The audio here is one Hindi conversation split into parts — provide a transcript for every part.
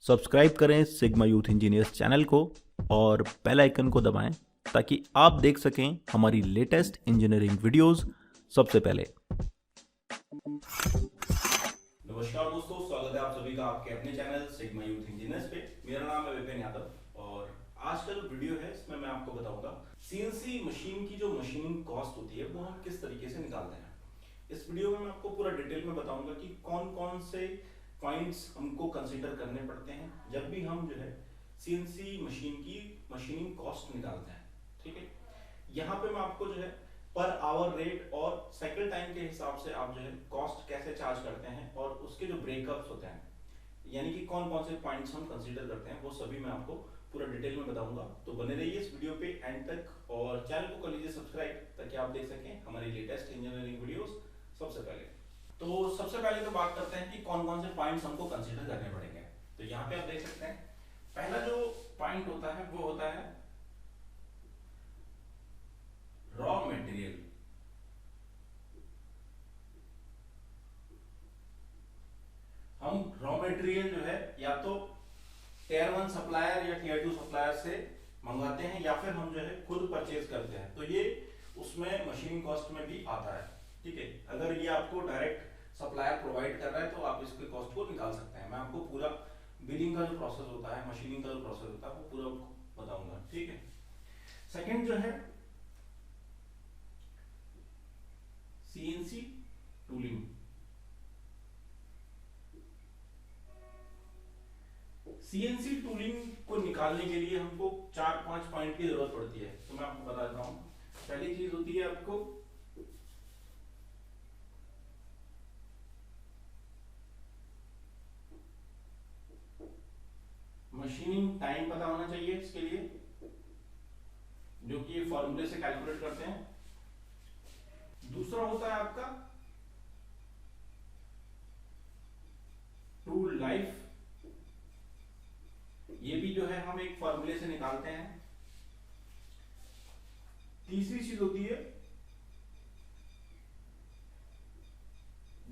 सब्सक्राइब करें सिग्मा यूथ इंजीनियर्स चैनल को और बेल आइकन को दबाएं ताकि आप देख सकें हमारी लेटेस्ट इंजीनियरिंग वीडियोस सबसे पहले। नमस्कार दोस्तों, स्वागत है आप सभी का आपके अपने चैनल सिग्मा यूथ इंजीनियर्स पे। मेरा नाम है विपिन यादव और आज का जो वीडियो है इसमें मैं आपको बताऊंगा सीएनसी मशीन की जो मशीनिंग कॉस्ट होती है वो हम किस तरीके से निकालते हैं। इस वीडियो में मैं आपको पूरा डिटेल में बताऊंगा कि कौन कौन से पॉइंट्स हमको कंसीडर करने पड़ते हैं जब भी हम जो है सीएनसी मशीन की मशीनिंग कॉस्ट निकालते हैं। ठीक है, यहाँ पे मैं आपको जो है पर आवर रेट और साइकिल टाइम के हिसाब से आप जो है कॉस्ट कैसे चार्ज करते हैं और उसके जो ब्रेकअप्स होते हैं, यानी कि कौन कौन से पॉइंट्स हम कंसीडर करते हैं, वो सभी मैं आपको पूरा डिटेल में बताऊंगा। तो बने रहिए इस वीडियो पे एंड तक और चैनल को कर लीजिए सब्सक्राइब ताकि आप देख सकें हमारी लेटेस्ट इंजीनियरिंग वीडियोस सबसे पहले। तो सबसे पहले तो बात करते हैं कि कौन कौन से पॉइंट्स हमको कंसीडर करने पड़ेंगे। तो यहाँ पे आप देख सकते हैं पहला जो पॉइंट होता है वो होता है रॉ मटेरियल। हम रॉ मटेरियल जो है या तो टियर 1 सप्लायर या टियर 2 सप्लायर से मंगवाते हैं या फिर हम जो है खुद परचेज करते हैं। तो ये उसमें मशीनिंग कॉस्ट में भी आता है। ठीक है, अगर ये आपको डायरेक्ट सप्लायर प्रोवाइड कर रहा है तो आप इसके कॉस्ट को निकाल सकते हैं। मैं आपको पूरा बिलिंग का जो प्रोसेस होता है, मशीनिंग का जो प्रोसेस होता है वो पूरा बताऊंगा। ठीक है, सेकंड जो है सीएनसी टूलिंग। सीएनसी टूलिंग को निकालने के लिए हमको 4-5 पॉइंट की जरूरत पड़ती है। तो मैं आपको बता देता हूं। पहली चीज होती है आपको मशीनिंग टाइम पता होना चाहिए इसके लिए, जो कि ये फॉर्मूले से कैलकुलेट करते हैं। दूसरा होता है आपका टूल लाइफ, ये भी जो है हम एक फॉर्मूले से निकालते हैं। तीसरी चीज होती है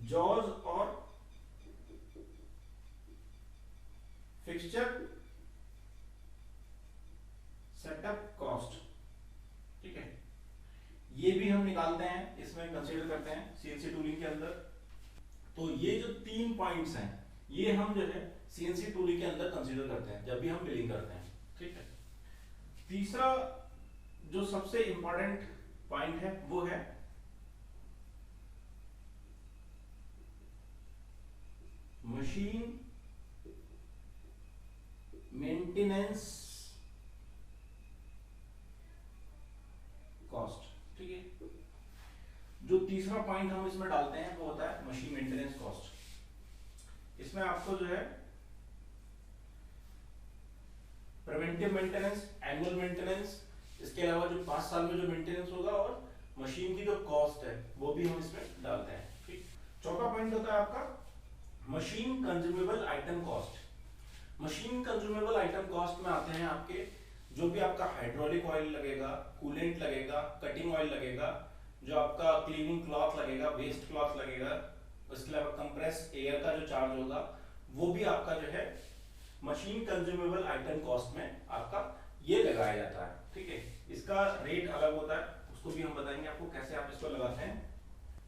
जॉज और फिक्सचर सेटअप कॉस्ट। ठीक है, ये भी हम निकालते हैं, इसमें कंसीडर करते हैं सीएनसी टूलिंग के अंदर। तो ये जो 3 पॉइंट्स हैं ये हम जो है सीएनसी टूलिंग के अंदर कंसीडर करते हैं जब भी हम बिलिंग करते हैं। ठीक है, तीसरा जो सबसे इंपॉर्टेंट पॉइंट है वो है मशीन मेंटेनेंस कॉस्ट। ठीक है, जो तीसरा पॉइंट हम इसमें डालते हैं वो होता है मशीन मेंटेनेंस कॉस्ट। इसमें आपको जो है प्रिवेंटिव मेंटेनेंस, एनुअल मेंटेनेंस, इसके अलावा जो 5 साल में जो मेंटेनेंस होगा और मशीन की जो कॉस्ट है वो भी हम इसमें डालते हैं। ठीक, चौथा पॉइंट होता है आपका machine consumable item cost. Machine consumable item cost में आते हैं आपके जो भी आपका हाइड्रोलिक ऑयल लगेगा, कूलेंट लगेगा, कटिंग ऑयल लगेगा, जो आपका क्लीनिंग क्लॉथ लगेगा, वेस्ट क्लॉथ लगेगा, उसके अलावा कंप्रेस एयर का जो चार्ज होगा वो भी आपका जो है मशीन कंज्यूमेबल आइटम कॉस्ट में आपका ये लगाया जाता है। ठीक है, इसका रेट अलग होता है, उसको भी हम बताएंगे आपको कैसे आप इसको लगाते हैं।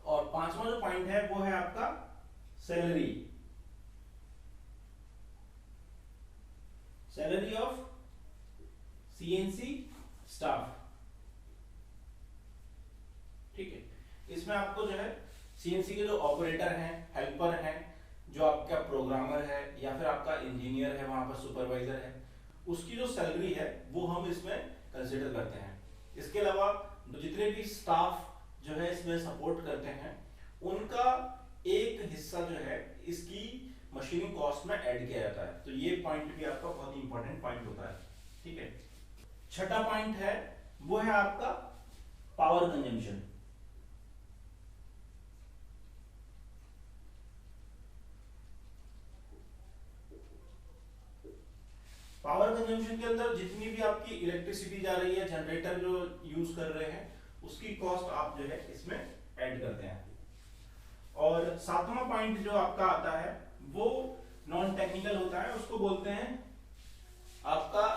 और पांचवा जो पॉइंट है वो है आपका salary, salary of CNC staff. ठीक है, इसमें आपको जो है सीएनसी के जो ऑपरेटर हैं, हेल्पर हैं, जो आपका प्रोग्रामर है या फिर आपका इंजीनियर है, वहां पर सुपरवाइजर है, उसकी जो सैलरी है वो हम इसमें कंसीडर करते हैं। इसके अलावा जितने भी स्टाफ जो है इसमें सपोर्ट करते हैं उनका एक हिस्सा जो है इसकी मशीनिंग कॉस्ट में ऐड किया जाता है। तो ये पॉइंट भी आपका बहुत ही इंपॉर्टेंट पॉइंट होता है। ठीक है, छठा पॉइंट है वो है आपका पावर कंजम्पशन। पावर कंजम्पशन के अंदर जितनी भी आपकी इलेक्ट्रिसिटी जा रही है, जनरेटर जो यूज कर रहे हैं, उसकी कॉस्ट आप जो है इसमें ऐड करते हैं। और सातवां पॉइंट जो आपका आता है वो नॉन टेक्निकल होता है, उसको बोलते हैं आपका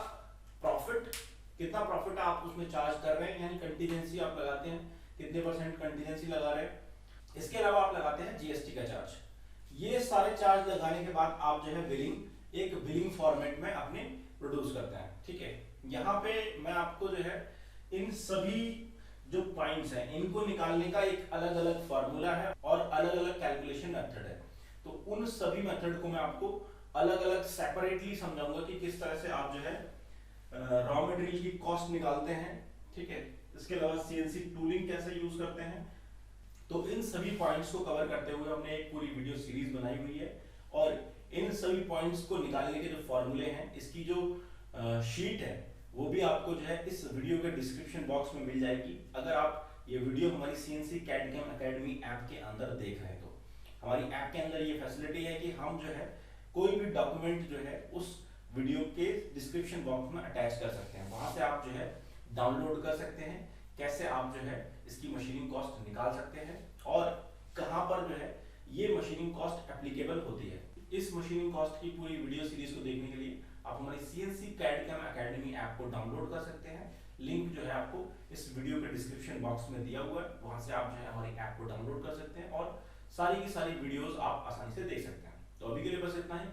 प्रॉफिट, कितना प्रॉफिट आप उसमें चार्ज कर रहे हैं, यानी कंटीजेंसी आप लगाते हैं, कितने परसेंट कंटीजेंसी लगा रहे हैं। इसके अलावा आप लगाते हैं जीएसटी का चार्ज। ये सारे चार्ज लगाने के बाद आप जो है बिलिंग एक बिलिंग फॉर्मेट में अपने प्रोड्यूस करते हैं। ठीक है, यहाँ पे मैं आपको जो है इन सभी जो पॉइंट्स हैं इनको निकालने का एक अलग अलग फॉर्मूला है और अलग अलग कैलकुलेशन मेथड है। तो उन सभी मेथड को मैं आपको अलग अलग सेपरेटली समझाऊंगा कि किस तरह से आप जो है रॉ मटेरियल की कॉस्ट निकालते हैं। ठीक है, इसके अलावा सीएनसी टूलिंग कैसे यूज करते हैं। तो इन सभी पॉइंट्स को कवर करते हुए हमने एक पूरी वीडियो सीरीज बनाई हुई है और इन सभी पॉइंट्स को निकालने के जो फॉर्मूले हैं, इसकी जो शीट है वो भी आपको जो है इस वीडियो के डिस्क्रिप्शन बॉक्स में मिल जाएगी। अगर आप ये वीडियो हमारी CNC CAD CAM academy app के अंदर देख रहे हैं तो हमारी ऐप के अंदर ये फैसिलिटी है कि हम जो है कोई भी डॉक्यूमेंट जो है उस वीडियो के डिस्क्रिप्शन बॉक्स में अटैच कर सकते हैं, वहां से आप जो है डाउनलोड कर सकते हैं कैसे आप जो है इसकी मशीनिंग कॉस्ट निकाल सकते हैं और कहां पर जो है ये मशीनिंग कॉस्ट एप्लीकेबल होती है। इस मशीनिंग कॉस्ट की पूरी वीडियो सीरीज को देखने के लिए आप हमारी CNC CAD CAM academy app को डाउनलोड कर सकते हैं। लिंक जो है आपको इस वीडियो के डिस्क्रिप्शन बॉक्स में दिया हुआ है, वहां से आप जो है हमारी ऐप को डाउनलोड कर सकते हैं और सारी की सारी वीडियोस आप आसानी से देख सकते हैं। तो अभी के लिए बस इतना ही।